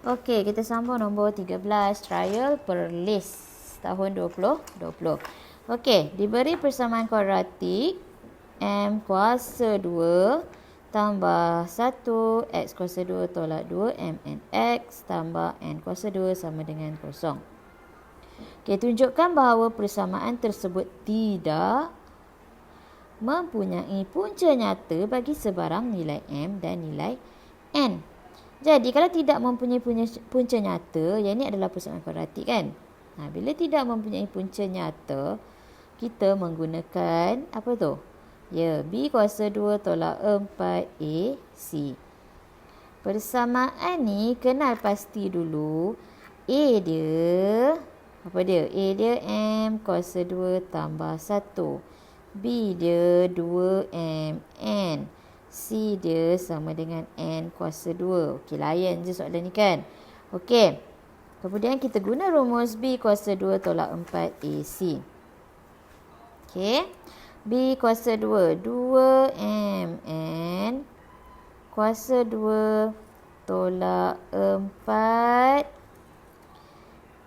Okey, kita sambung nombor 13, trial per list tahun 2020. Okey, diberi persamaan kuadratik M kuasa 2 tambah 1 X kuasa 2 tolak 2 MN X tambah N kuasa 2 sama dengan kosong. Okey, tunjukkan bahawa persamaan tersebut tidak mempunyai punca nyata bagi sebarang nilai M dan nilai N. Jadi, kalau tidak mempunyai punca nyata, yang ini adalah persamaan kuadratik kan? Bila tidak mempunyai punca nyata, kita menggunakan apa tu? Ya, B kuasa 2 tolak 4 AC. Persamaan ni kenal pasti dulu. A dia, apa dia? A dia M kuasa 2 tambah 1. B dia 2M N. C dia sama dengan N kuasa 2. Okey, layan je soalan ni kan. Okey. Kemudian kita guna rumus B kuasa 2 tolak 4 AC. Okey. B kuasa 2. 2M N kuasa 2 tolak 4.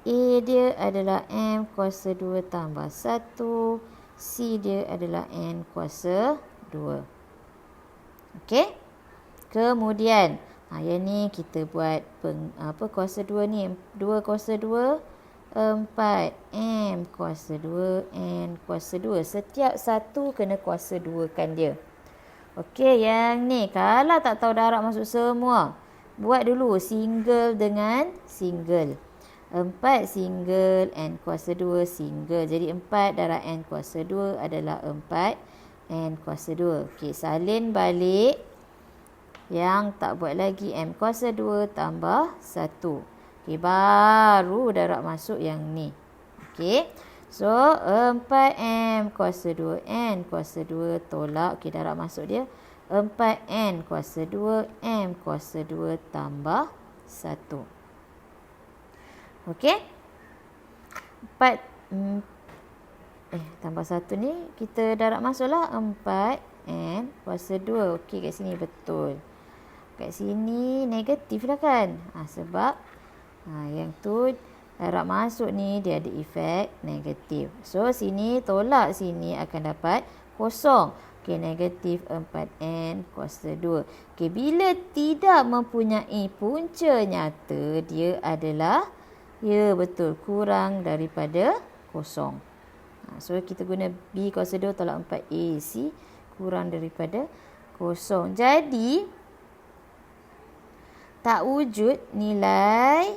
A dia adalah M kuasa 2 tambah 1. C dia adalah N kuasa 2. Okey. Kemudian, yang ni kita buat kuasa 2 ni. 2 kuasa 2, 4 M kuasa 2, N kuasa 2. Setiap satu kena kuasa 2 kan dia. Okey, yang ni kalau tak tahu darab masuk semua, buat dulu single dengan single. 4 single, N kuasa 2 single. Jadi 4 darab N kuasa 2 adalah 4 N kuasa 2. Okey, salin balik. Yang tak buat lagi M kuasa 2 tambah 1. Okey, baru darab masuk yang ni. Okey. So, 4M kuasa 2 N kuasa 2 tolak. Okey, darab masuk dia. 4N kuasa 2 M kuasa 2 tambah 1. Okey. 4 tambah 1 ni kita darab masuklah 4N kuasa 2. Okey, kat sini betul. Kat sini negatif lah kan. Sebab yang tu darab masuk ni dia ada efek negatif. So, sini tolak sini akan dapat kosong. Okey, negatif 4N kuasa 2. Okey, bila tidak mempunyai punca nyata, dia adalah, ya betul, kurang daripada kosong. So, kita guna B kuasa 2 tolak 4 AC kurang daripada kosong. Jadi, tak wujud nilai,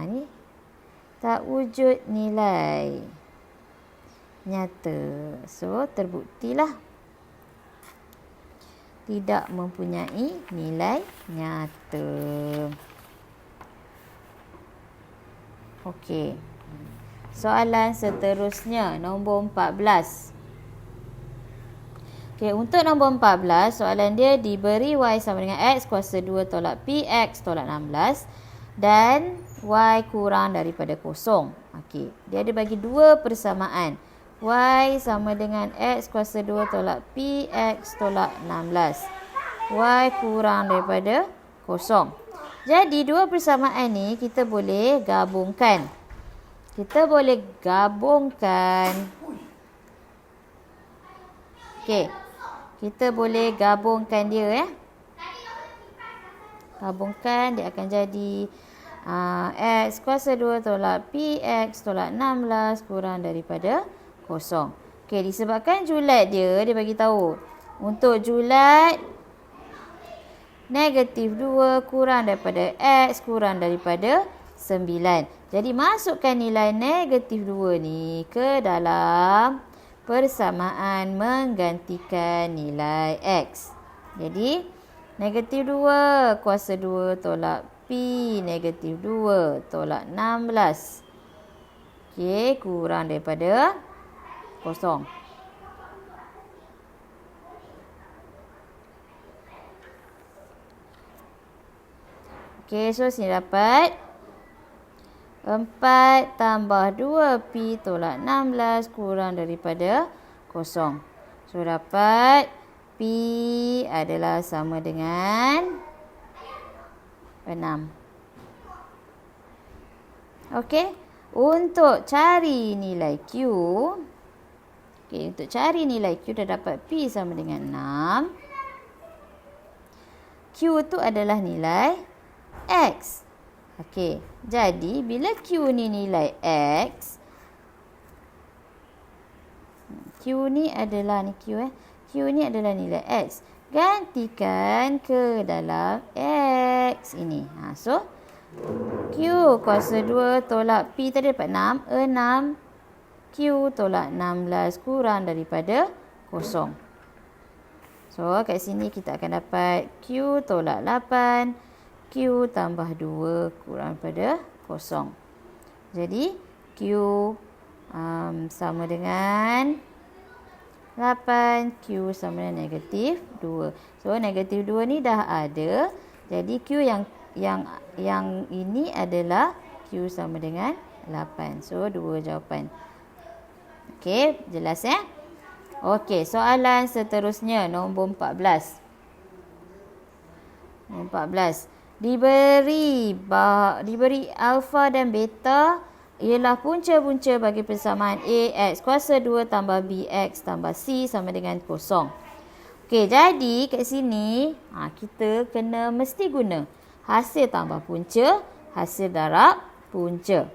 ni tak wujud nilai nyata. So, terbuktilah tidak mempunyai nilai nyata. Okey. Soalan seterusnya, nombor 14. Okey, untuk nombor 14, soalan dia diberi Y sama dengan X kuasa 2 tolak PX tolak 16 dan Y kurang daripada kosong. Okey, dia ada bagi dua persamaan. Y sama dengan X kuasa 2 tolak PX tolak 16. Y kurang daripada kosong. Jadi, dua persamaan ni kita boleh gabungkan. Okey. Kita boleh gabungkan dia Gabungkan, dia akan jadi X kuasa 2 tolak PX tolak 16 kurang daripada kosong. Okey, disebabkan julat dia bagi tahu. Untuk julat negatif 2 kurang daripada X kurang daripada 9. Jadi, masukkan nilai negatif 2 ni ke dalam persamaan menggantikan nilai X. Jadi, negatif 2 kuasa 2 tolak P negatif 2 tolak 16. Okey, kurang daripada kosong. Okey, so sini dapat 4 tambah 2P tolak 16 kurang daripada kosong. So, dapat P adalah sama dengan 6. Okey. Untuk cari nilai Q. Okey, untuk cari nilai Q dah dapat P sama dengan 6. Q tu adalah nilai X. Okey. Jadi bila Q ni nilai X, Q ni adalah ni Q Q ni adalah nilai X. Gantikan ke dalam X ini. So Q kuasa 2 tolak P tadi dapat 6. 6 Q tolak 16 kurang daripada 0. So kat sini kita akan dapat Q tolak 8. Q tambah 2 kurang daripada 0. Jadi Q sama dengan 8. Q sama dengan negatif 2. So negatif 2 ni dah ada. Jadi Q yang ini adalah Q sama dengan 8. So 2 jawapan. Okey, jelas Okey, soalan seterusnya nombor 14. Nombor 14. Diberi alfa dan beta ialah punca-punca bagi persamaan A X kuasa 2 tambah B X tambah C sama dengan 0. Okey, jadi kat sini kita mesti guna hasil tambah punca, hasil darab punca.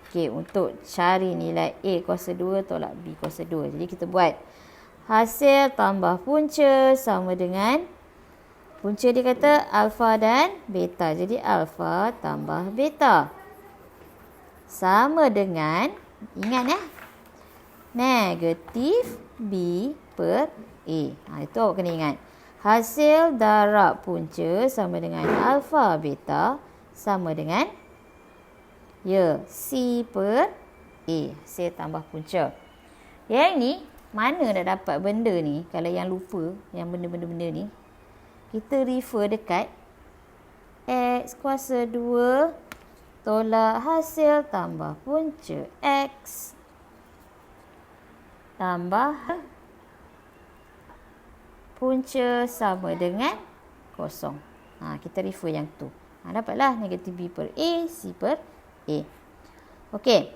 Okey, untuk cari nilai A kuasa 2 tolak B kuasa 2. Jadi kita buat hasil tambah punca sama dengan punca dia kata alfa dan beta. Jadi alfa tambah beta sama dengan, ingat negatif B per A. Itu awak kena ingat. Hasil darab punca sama dengan alfa beta sama dengan C per A. Hasil tambah punca. Yang ni, mana dah dapat benda ni? Kalau yang lupa, yang benda-benda ni, kita refer dekat X kuasa 2 tolak hasil tambah punca X tambah punca sama dengan 0. Kita refer yang tu. Dapatlah negatif B per A, C per A. Okey.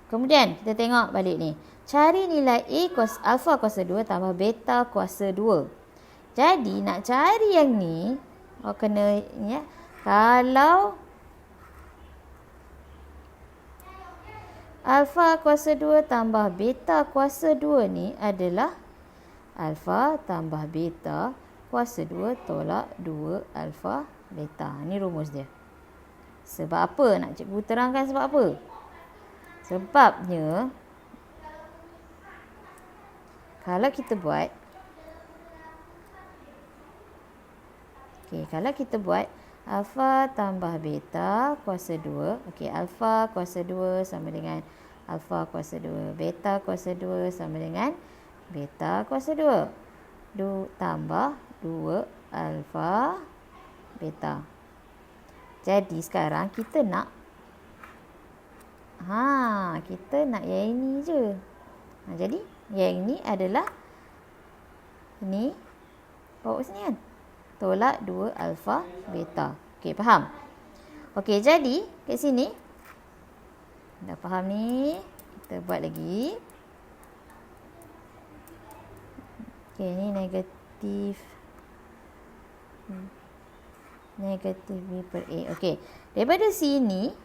Kemudian kita tengok balik ni. Cari nilai A kuasa alfa kuasa 2 tambah beta kuasa 2. Jadi nak cari yang ni, awak kena kalau alfa kuasa 2 tambah beta kuasa 2 ni adalah alfa tambah beta kuasa 2 tolak 2 alfa beta. Ni rumus dia. Sebab apa? Nak cikgu terangkan sebab apa? Sebabnya kalau kita buat alfa tambah beta kuasa 2. Alfa kuasa 2 sama dengan alfa kuasa 2. Beta kuasa 2 sama dengan beta kuasa 2. Tambah 2 alfa beta. Jadi sekarang kita nak yang ini je. Jadi yang ini adalah ni bawa sini kan. Tolak 2 alfa beta. Okey, faham? Okey, jadi kat sini dah faham ni. Kita buat lagi. Okey, ni negatif B per A. Okey, daripada sini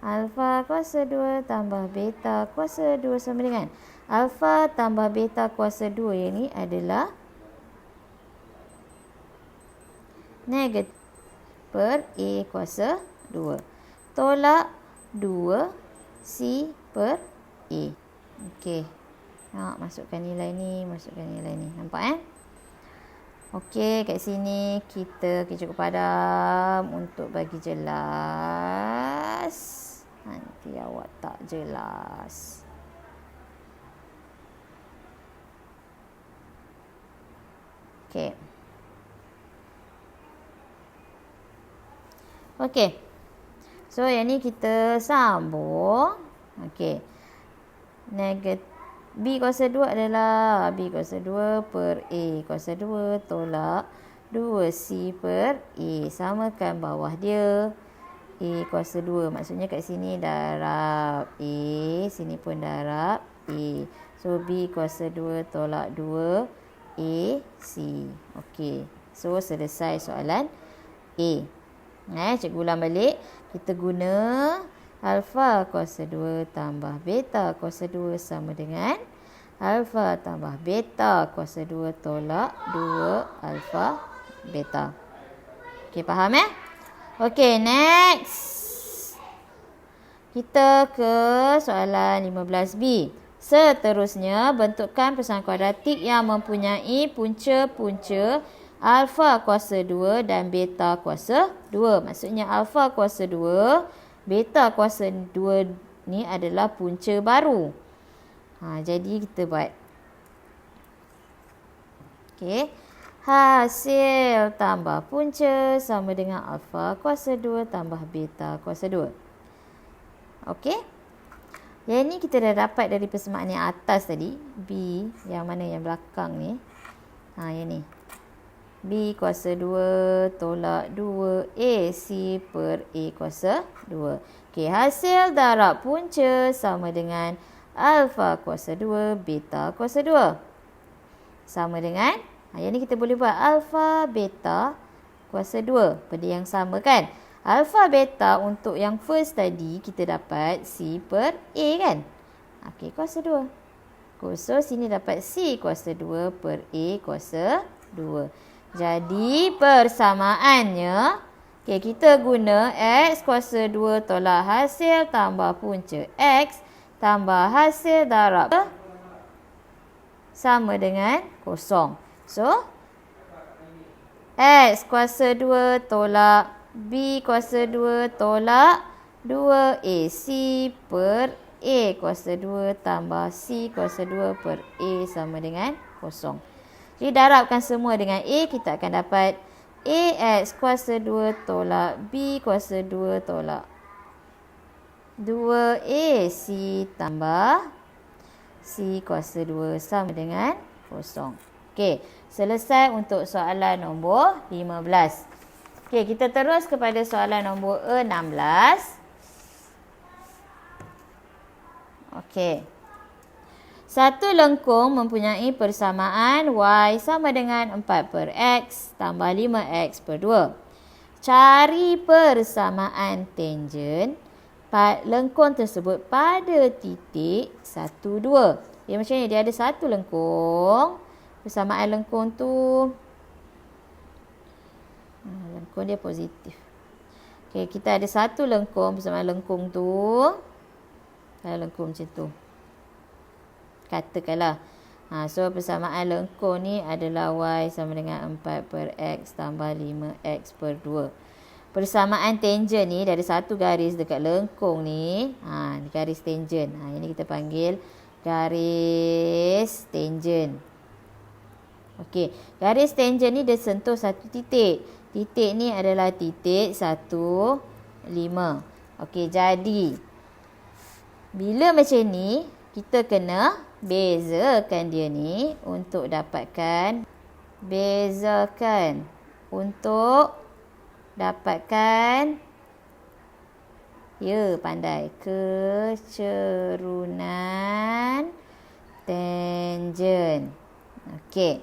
alfa kuasa 2 tambah beta kuasa 2 sama dengan alfa tambah beta kuasa 2 yang ni adalah negatif per A kuasa 2 tolak 2 C per A. Okey. Masukkan nilai ni. Nampak Okey, kat sini kita cukup padam untuk bagi jelas. Nanti awak tak jelas. Okey. Okey. So yang ni kita sambung. Okey. B kuasa 2 adalah B kuasa 2 per A kuasa 2 tolak 2C per A. Samakan bawah dia. A kuasa 2. Maksudnya kat sini darab A, sini pun darab A. So B kuasa 2 tolak 2 A, C. Okey. So selesai soalan A. Cikgu ulang balik. Kita guna alfa kuasa 2 tambah beta kuasa 2 sama dengan alfa tambah beta kuasa 2 tolak 2 alfa beta. Okey, faham Okey, next. Kita ke soalan 15B. Seterusnya, bentukkan persamaan kuadratik yang mempunyai punca-punca alfa kuasa 2 dan beta kuasa 2. Maksudnya alfa kuasa 2, beta kuasa 2 ni adalah punca baru. Jadi kita buat. Okey. Hasil tambah punca sama dengan alfa kuasa 2 tambah beta kuasa 2. Okey. Yang ni kita dah dapat dari persamaan yang atas tadi. B yang mana yang belakang ni. Yang ni. B kuasa 2 tolak 2 AC per A kuasa 2. Okey, hasil darab punca sama dengan alfa kuasa 2 beta kuasa 2. Sama dengan, yang ni kita boleh buat alfa beta kuasa 2. Pada yang sama kan. Alfa beta untuk yang first tadi kita dapat C per A kan. Okey, kuasa 2. So sini dapat C kuasa 2 per A kuasa 2. Jadi persamaannya, kita guna X kuasa 2 tolak hasil tambah punca X tambah hasil darab sama dengan kosong. So, X kuasa 2 tolak B kuasa 2 tolak 2AC per A kuasa 2 tambah C kuasa 2 per A sama dengan kosong. Jadi darabkan semua dengan A, kita akan dapat AX kuasa 2 tolak B kuasa 2 tolak 2AC tambah C kuasa 2 sama dengan kosong. Okey, selesai untuk soalan nombor 15. Okey, kita terus kepada soalan nombor 16. Okey. Satu lengkung mempunyai persamaan Y sama dengan 4 per X tambah 5X per 2. Cari persamaan tangen lengkung tersebut pada titik 1, 2. Dia macam ni, dia ada satu lengkung. Persamaan lengkung tu, lengkung dia positif. Okey, kita ada satu lengkung, persamaan lengkung tu. Kalau lengkung macam tu. Katakanlah. So persamaan lengkung ni adalah Y sama dengan 4 per X tambah 5X per 2. Persamaan tangen ni dari satu garis dekat lengkung ni. Garis tangen. Ini kita panggil garis tangen. Okey, garis tangen ni dia sentuh satu titik. Titik ni adalah titik 1, 5. Okey, jadi bila macam ni, kita kena bezakan dia ni untuk dapatkan pandai kecerunan tangen. Okey.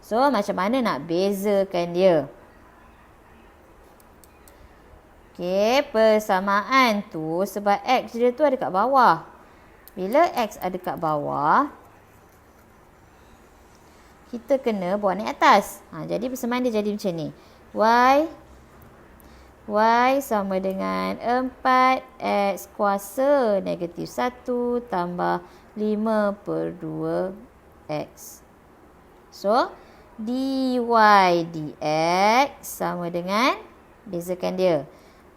So macam mana nak bezakan dia? Okey, persamaan tu sebab X dia tu ada kat bawah. Bila X ada kat bawah, kita kena bawa naik atas. Jadi persamaan dia jadi macam ni. Y sama dengan 4X kuasa negatif 1 tambah 5 per 2X. So, dy dx sama dengan, bezakan dia.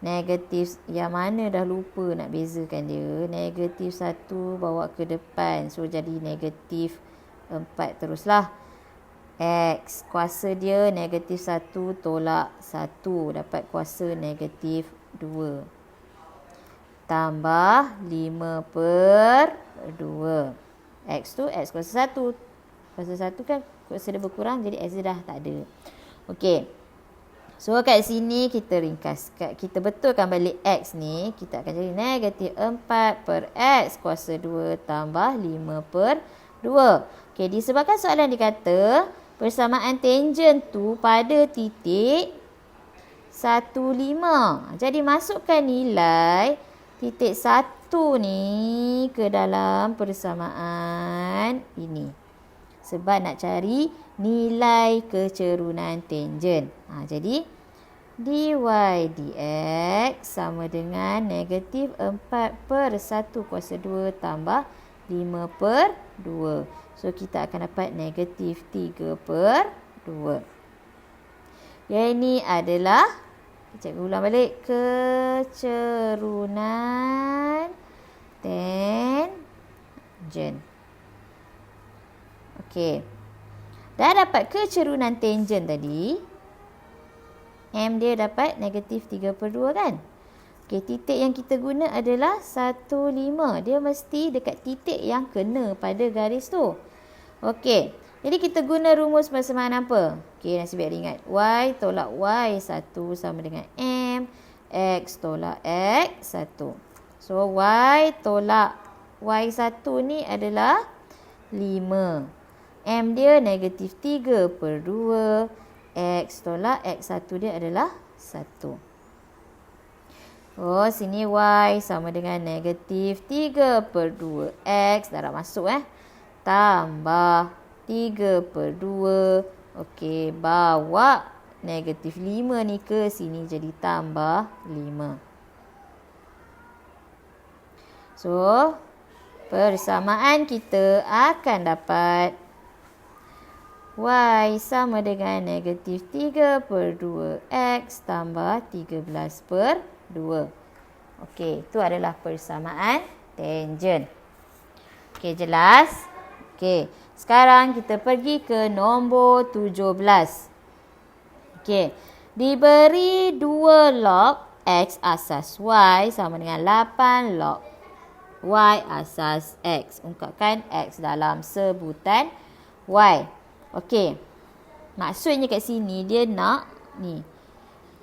Negatif, yang mana dah lupa nak bezakan dia. Negatif 1 bawa ke depan. So, jadi negatif 4 teruslah. X, kuasa dia negatif 1 tolak 1. Dapat kuasa negatif 2. Tambah 5 per 2. X tu, X kuasa 1. Kuasa 1 kan kuasa dia berkurang, jadi X dia dah tak ada. Okey. So kat sini kita ringkas. Kita betulkan balik X ni. Kita akan jadi negatif 4 per X kuasa 2 tambah 5 per 2. Okay, disebabkan soalan dikata persamaan tangent tu pada titik 1,5. Jadi masukkan nilai titik 1 ni ke dalam persamaan ini. Sebab nak cari nilai kecerunan tangent. Jadi dy dx sama dengan negatif 4 per 1 kuasa 2 tambah 5 per 2. So kita akan dapat negatif 3 per 2. Yang ini adalah, cikgu ulang balik, kecerunan tangent. Okey. Dah dapat kecerunan tangent tadi. M dia dapat negatif 3 per 2 kan? Okey, titik yang kita guna adalah 1,5. Dia mesti dekat titik yang kena pada garis tu. Okey. Jadi kita guna rumus persamaan apa? Okey, nasib baik ingat. Y tolak Y1 sama dengan M. X tolak X1. So, Y tolak Y1 ni adalah 5. M dia negatif 3 per 2. X tolak X1 dia adalah 1. Oh, sini Y sama dengan negatif 3 per 2. X dah masuk tambah 3 per 2. Okey, bawa negatif 5 ni ke sini jadi tambah 5. So, persamaan kita akan dapat Y sama dengan negatif 3 per 2 X tambah 13 per 2. Okey, itu adalah persamaan tangent. Okey, jelas? Okey, sekarang kita pergi ke nombor 17. Okey, diberi 2 log X asas Y sama dengan 8 log Y asas X. Ungkapkan X dalam sebutan Y. Okey, maksudnya kat sini dia nak ni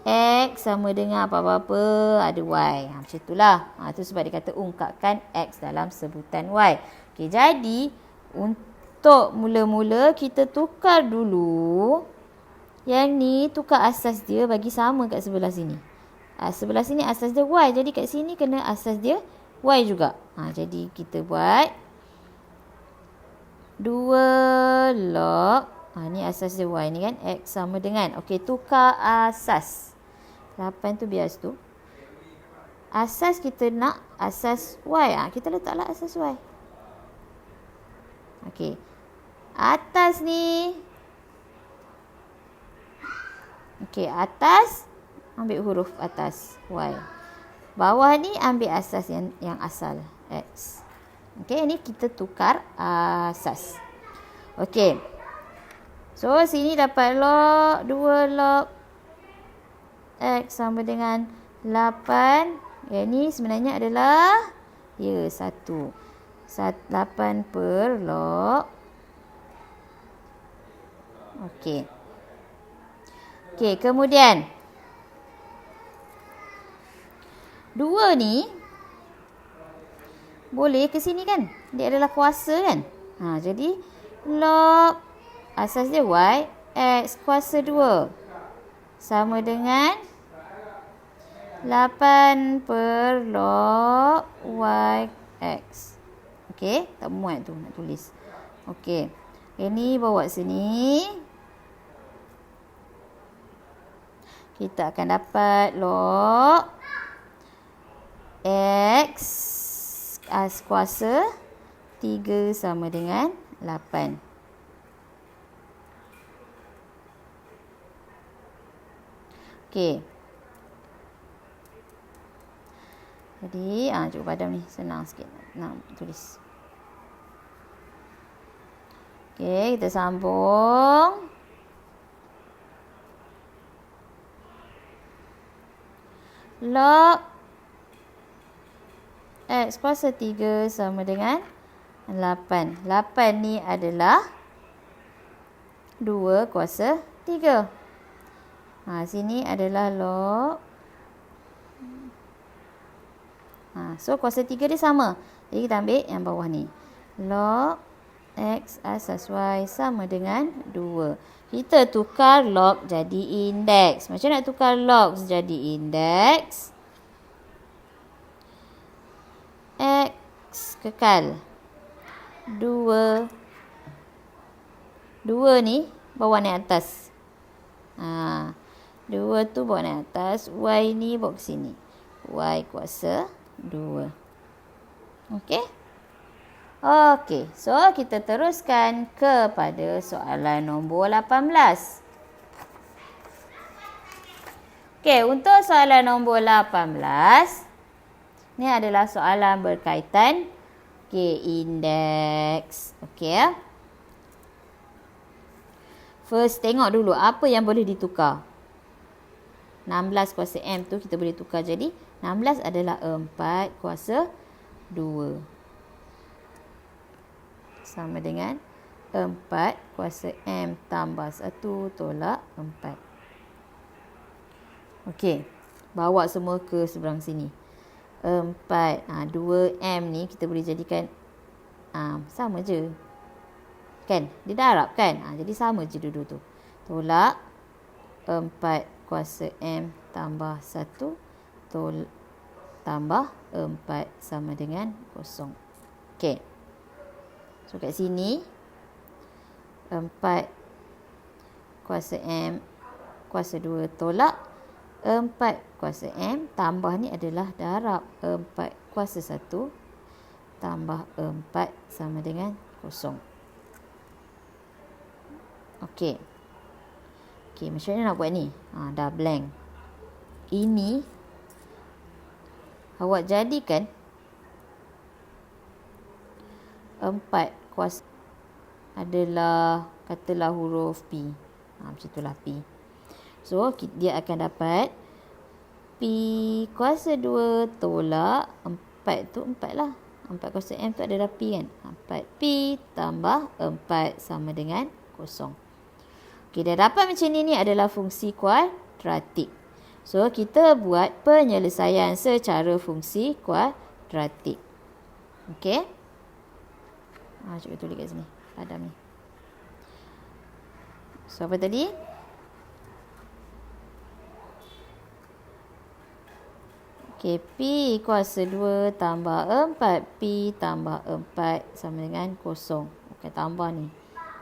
X sama dengan apa-apa ada Y. Macam itulah. Itu sebab dia kata ungkapkan X dalam sebutan Y. Okey, jadi untuk mula-mula kita tukar dulu. Yang ni tukar asas dia bagi sama kat sebelah sini. Sebelah sini asas dia Y. Jadi kat sini kena asas dia Y juga. Jadi kita buat 2 log. Ni asas dia Y ni kan. X sama dengan. Okey, tukar asas. 8 tu biar situ. Asas kita nak asas Y. Kita letaklah asas Y. Okey. Atas ni. Okey, atas. Ambil huruf atas. Y. Bawah ni ambil asas yang asal. X. Okey, ni kita tukar asas. Okey. So, sini dapat log 2 log X sama dengan 8. Yang ni sebenarnya adalah 1. 8 per log. Okey. Okey, kemudian 2 ni boleh ke sini kan? Dia adalah kuasa kan? Jadi log asas dia Y, X kuasa 2 sama dengan 8 per log Y X. Okey, tak muat tu nak tulis. Okey, ini bawa sini. Kita akan dapat log X kuasa 3 sama dengan 8. Okey. Jadi, cukup padam ni. Senang sikit nak tulis. Okey, kita sambung. Log X kuasa 3 sama dengan 8. 8 ni adalah 2 kuasa 3. Sini adalah log. So kuasa 3 dia sama. Jadi kita ambil yang bawah ni. Log X asas Y sama dengan 2. Kita tukar log jadi indeks. Macam nak tukar log jadi indeks? X kekal 2. 2 ni bawa naik atas. 2 tu bawa naik atas. Y ni bawa ke sini. Y kuasa 2. Okey? Okey. So, kita teruskan kepada soalan nombor 18. Okey, untuk soalan nombor 18. Ni adalah soalan berkaitan indeks. Okey ya. First, tengok dulu apa yang boleh ditukar. 16 kuasa M tu kita boleh tukar jadi 16 adalah 4 kuasa 2. Sama dengan 4 kuasa M tambah 1 tolak 4. Okey. Bawa semua ke seberang sini. 4. 2M ni kita boleh jadikan sama je. Kan? Dia darab kan? Jadi sama je dulu tu. Tolak 4 kuasa M tambah 1 tambah 4 sama dengan 0. Okey. So kat sini 4 kuasa M kuasa 2 tolak 4 kuasa M tambah ni adalah darab 4 kuasa 1 tambah 4 sama dengan 0. Okey. Okey, macam mana nak buat ni? Dah blank. Ini awak jadikan 4 kuasa adalah katalah huruf P. Macam itulah P. So, dia akan dapat P kuasa 2 tolak 4 tu 4 lah. 4 kuasa M tu adalah P kan. 4P tambah 4 sama dengan 0. Okey, dah dapat macam ni adalah fungsi kuadratik. So, kita buat penyelesaian secara fungsi kuadratik. Okey. Cuba tulis kat sini. Padam ni. So, apa tadi? Okey, P kuasa 2 tambah 4P tambah 4 sama dengan 0. Okey, tambah ni.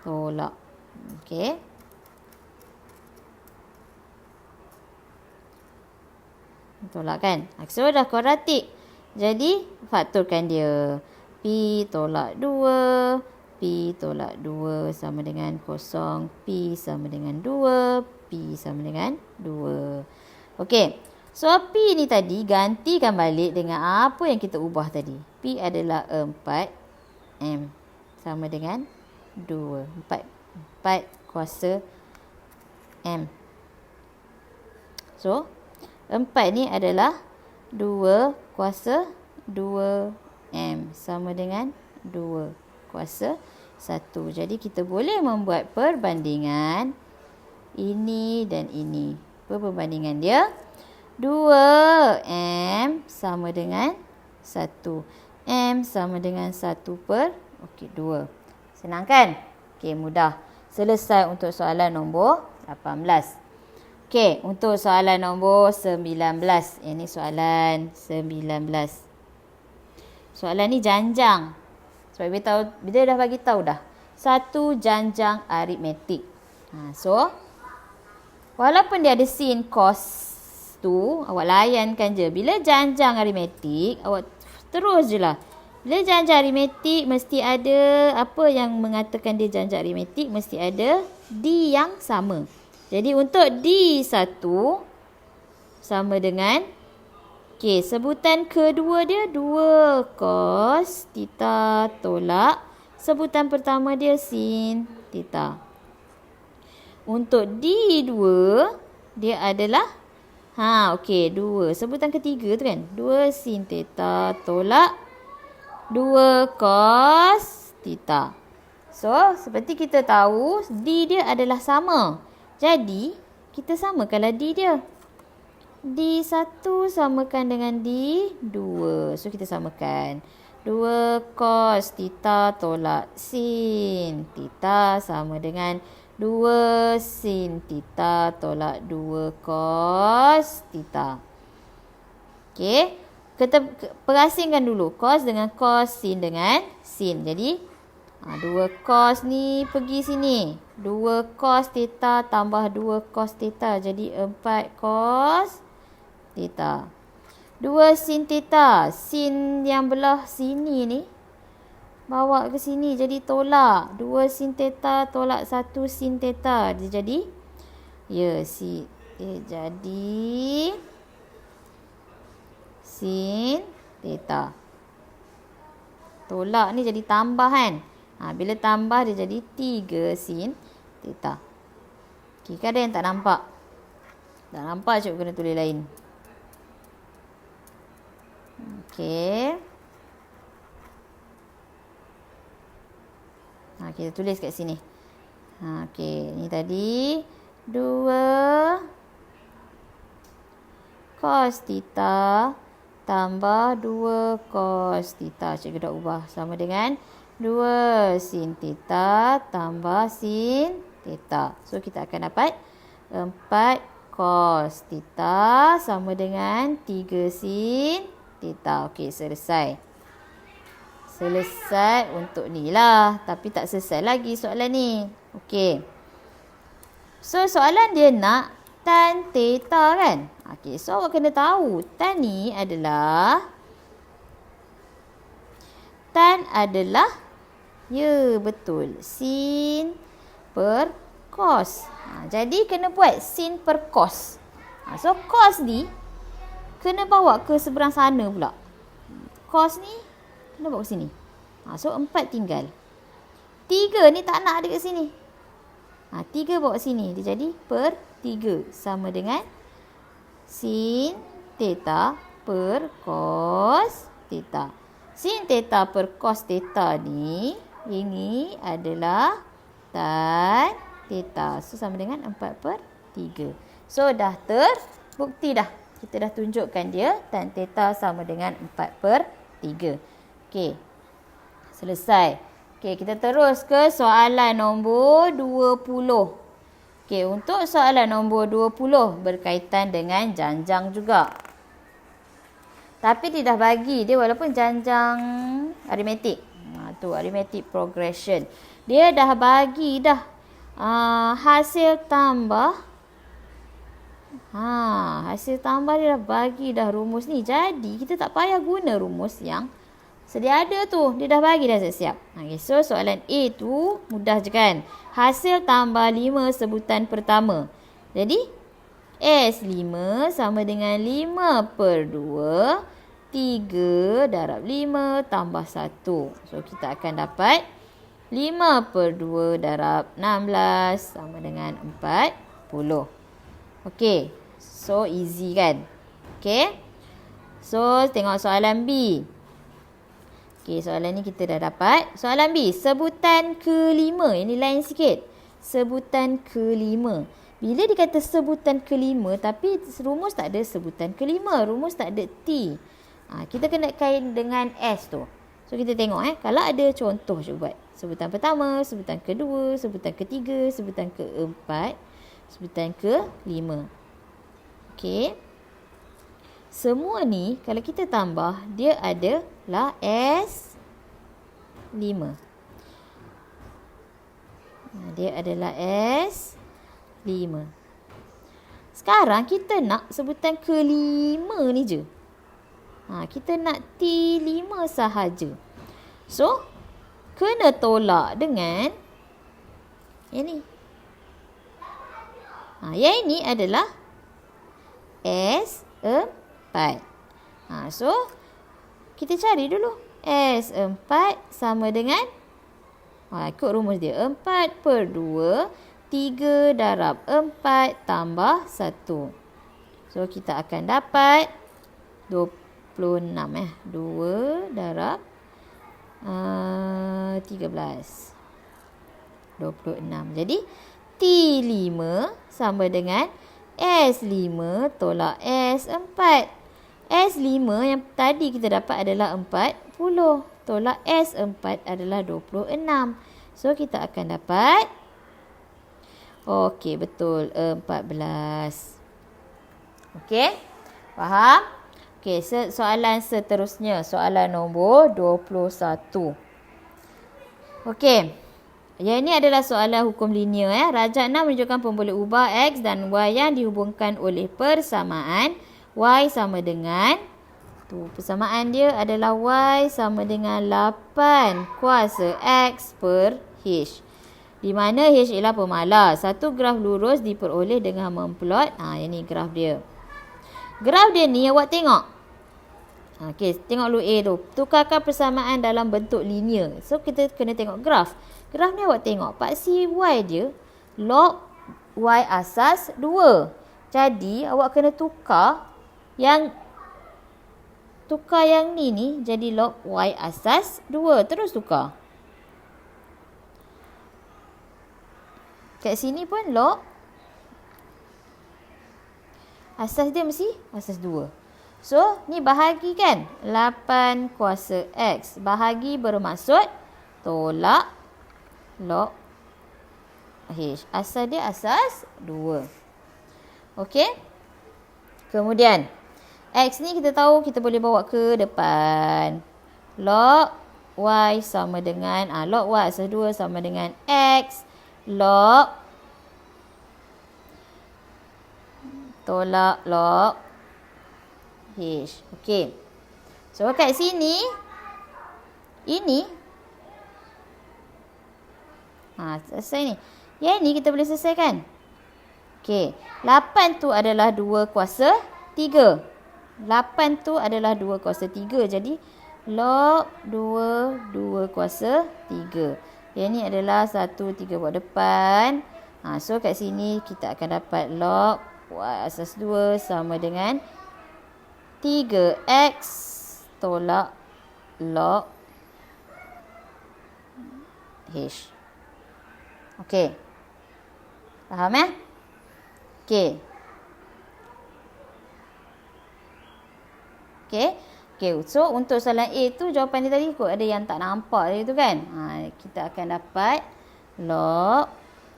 Tolak. Okey. Tolak kan? So, dah kuadratik. Jadi, faktorkan dia. P tolak 2. P tolak 2 sama dengan 0. P sama dengan 2. P sama dengan 2. Okey. So, P ni tadi gantikan balik dengan apa yang kita ubah tadi. P adalah 4M sama dengan 2. 4 kuasa M. So, 4 ni adalah 2 kuasa 2M sama dengan 2 kuasa 1. Jadi, kita boleh membuat perbandingan ini dan ini. Perbandingan dia 2M sama dengan 1. M sama dengan 1/2. Senang kan? Okey, mudah. Selesai untuk soalan nombor 18. Okey, untuk soalan nombor 19. Ini soalan 19. Soalan ni janjang. Sebab bila dah bagi tahu dah. Satu janjang aritmetik. So, walaupun dia ada sin cos tu, awak layankan je. Bila janjang aritmetik, awak terus je lah. Bila janjang aritmetik, mesti ada apa yang mengatakan dia janjang aritmetik, mesti ada D yang sama. Jadi, untuk D1 sama dengan, sebutan kedua dia 2 cos theta tolak sebutan pertama dia sin theta. Untuk D2, dia adalah 2. Sebutan ketiga tu kan. 2 sin theta tolak 2 cos theta. So, seperti kita tahu, D dia adalah sama. Jadi, kita samakanlah D dia. D1 samakan dengan D2. So kita samakan. 2 cos theta tolak sin theta sama dengan 2 sin theta tolak 2 cos theta. Okey, kita perasingkan dulu cos dengan cos, sin dengan sin. Jadi 2 cos ni pergi sini. 2 cos theta tambah 2 cos theta. Jadi 4 cos theta. 2 sin theta. Sin yang belah sini ni bawa ke sini. Jadi tolak. 2 sin theta tolak 1 sin theta. Dia jadi jadi sin theta. Tolak ni jadi tambah kan. Bila tambah dia jadi 3 sin theta. Okay, kan ada yang tak nampak? Tak nampak, cikgu kena tulis lain. Okey. Kita tulis kat sini. Okey, ni tadi 2 cos theta tambah 2 cos theta. Cikgu dah ubah sama dengan 2 sin theta tambah sin theta. So kita akan dapat 4 cos theta sama dengan 3 sin theta. Okey, selesai. Selesai untuk ni lah. Tapi tak selesai lagi soalan ni. Okey. So soalan dia nak tan theta kan. Okey, so awak kena tahu tan ni adalah betul sin per cos. Jadi kena buat sin per cos. So cos ni kena bawa ke seberang sana pula. Cos ni kena bawa ke sini. So 4 tinggal. 3 ni tak nak ada kat sini. 3 bawa sini. Dia jadi per 3 sama dengan sin theta per cos theta. Sin theta per cos theta ni, ini adalah tan theta. So sama dengan 4 per 3. So dah terbukti dah. Kita dah tunjukkan dia tan theta sama dengan 4 per 3. Okey. Selesai. Okey, kita terus ke soalan nombor 20. Okey, untuk soalan nombor 20 berkaitan dengan janjang juga. Tapi dia dah bagi dia walaupun janjang aritmetik. Tu arithmetic progression. Dia dah bagi dah hasil tambah. Hasil tambah dia dah bagi dah rumus ni. Jadi kita tak payah guna rumus yang sedia ada tu. Dia dah bagi dah siap-siap. Okay, so soalan A tu mudah je kan. Hasil tambah 5 sebutan pertama. Jadi S5 sama dengan 5 per 2. 3 darab 5 tambah 1. So kita akan dapat 5 per 2 darab 16 sama dengan 40. Okey. So easy kan. Okey. So tengok soalan B. Okey, soalan ni kita dah dapat. Soalan B, sebutan kelima. Ini lain sikit. Sebutan kelima. Bila dikata sebutan kelima tapi rumus tak ada sebutan kelima. Rumus tak ada T. Kita kena kain dengan S tu. So kita tengok kalau ada contoh cuba buat. Sebutan pertama, sebutan kedua, sebutan ketiga, sebutan keempat, sebutan kelima. Okey. Semua ni kalau kita tambah dia adalah S5. Dia adalah S5. Sekarang kita nak sebutan kelima ni je. Kita nak T5 sahaja. So, kena tolak dengan yang ni. Yang ini adalah S4. So, kita cari dulu. S4 sama dengan, ikut rumus dia. 4 per 2, 3 darab 4 tambah 1. So, kita akan dapat 26. 2 darab 13. 26. Jadi, T5 sama dengan S5 tolak S4. S5 yang tadi kita dapat adalah 40. Tolak S4 adalah 26. So, kita akan dapat, okey, betul, 14. Okey, faham? Okey, soalan seterusnya. Soalan nombor 21. Okey, yang ini adalah soalan hukum linear. Rajak 6 menunjukkan pemboleh ubah X dan Y yang dihubungkan oleh persamaan Y sama dengan, persamaan dia adalah Y sama dengan 8 kuasa X per H. Di mana H ialah pemalar. Satu graf lurus diperoleh dengan memplot. Yang ni graf dia. Graf dia ni awak tengok. Okey, tengok dulu A tu. Tukarkan persamaan dalam bentuk linear. So, kita kena tengok graf. Graf ni awak tengok. Paksi Y dia log Y asas 2. Jadi, awak kena tukar yang ni jadi log Y asas 2. Terus tukar. Kat sini pun log asas dia mesti asas 2. So, ni bahagi kan? 8 kuasa X. Bahagi bermaksud tolak log H. Asas dia asas 2. Okey? Kemudian, X ni kita tahu kita boleh bawa ke depan. Log Y sama dengan, log Y asas 2 sama dengan X. Log tolak log H. Okey. So, kat sini, ini, selesai ni. Yang ni kita boleh selesaikan. Okey. 8 tu adalah 2 kuasa 3. 8 tu adalah 2 kuasa 3. Jadi, log 2 kuasa 3. Yang ni adalah 1, 3 buat depan. So, kat sini kita akan dapat log Y asas 2 sama dengan 3X tolak log H. Okey. Faham Okey. Okey, so untuk soalan A tu jawapan dia tadi kot ada yang tak nampak tadi tu kan. Kita akan dapat log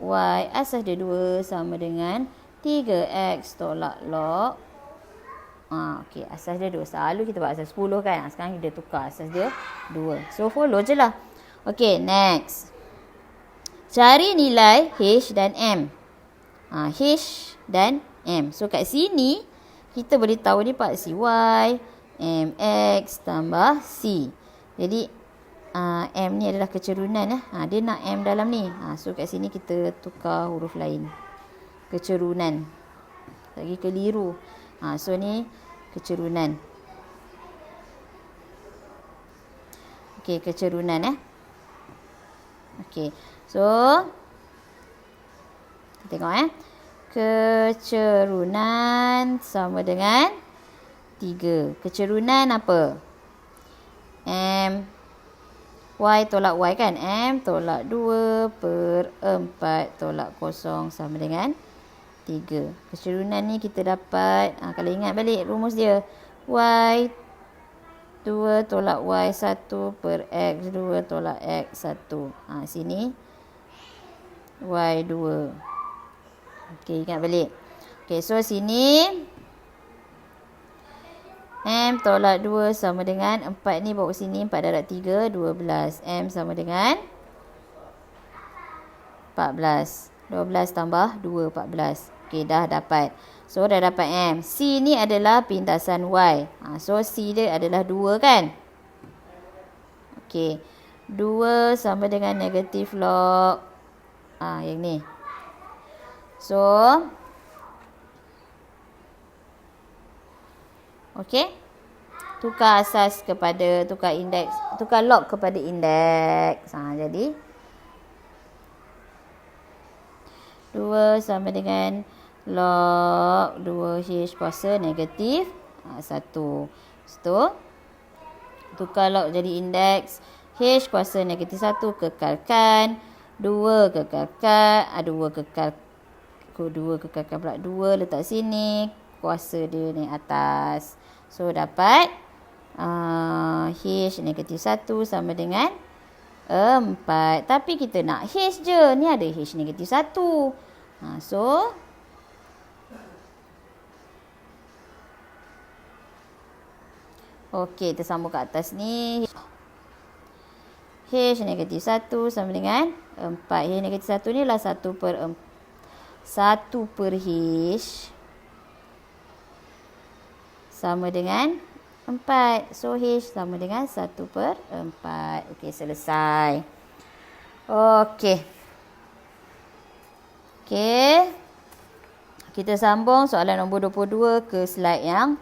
Y asas dia 2 sama dengan 3X tolak log. Okey, asas dia 2. Selalu kita buat asas 10 kan. Sekarang kita tukar asas dia 2. So, follow je lah. Okey, next. Cari nilai H dan M. H dan M. So, kat sini, kita boleh tahu ni paksi Y, MX tambah C. Jadi, M ni adalah kecerunan. Dia nak M dalam ni. So, kat sini kita tukar huruf lain. Kecerunan. Lagi keliru. So, ni kecerunan. Okey, kecerunan Okey. So, kita tengok Kecerunan sama dengan 3. Kecerunan apa? M Y tolak Y kan? M tolak 2 per 4 tolak 0 sama dengan 3. Kecerunan ni kita dapat, kalau ingat balik rumus dia, Y 2 tolak Y 1 per X 2 tolak X 1. Sini Y 2. Okey, ingat balik. Okey, so sini M tolak 2 sama dengan 4 ni bawa sini 4 darab 3 12. M sama dengan 14. 12 tambah 2 14. Okey, dah dapat. So dah dapat M. C ni adalah pintasan Y. So C dia adalah 2 kan? Okey. 2 sama dengan negatif log yang ni. So okey. Tukar asas kepada tukar indeks, tukar log kepada indeks. Jadi 2 sama dengan log 2H kuasa negatif 1. So, tukar log jadi indeks. H kuasa negatif 1 kekalkan. 2 kekalkan 2 kekalkan pula 2 letak sini, kuasa dia naik atas. So dapat H negatif 1 sama dengan 4. Tapi kita nak H je. Ni ada H negatif 1. So okey, kita sambung ke atas ni. H negatif 1 sama dengan 4. H negatif 1 ni lah 1 per H sama dengan 4. So H sama dengan 1 per 4. Okey, selesai. Okey. Kita sambung soalan nombor 22 ke slide yang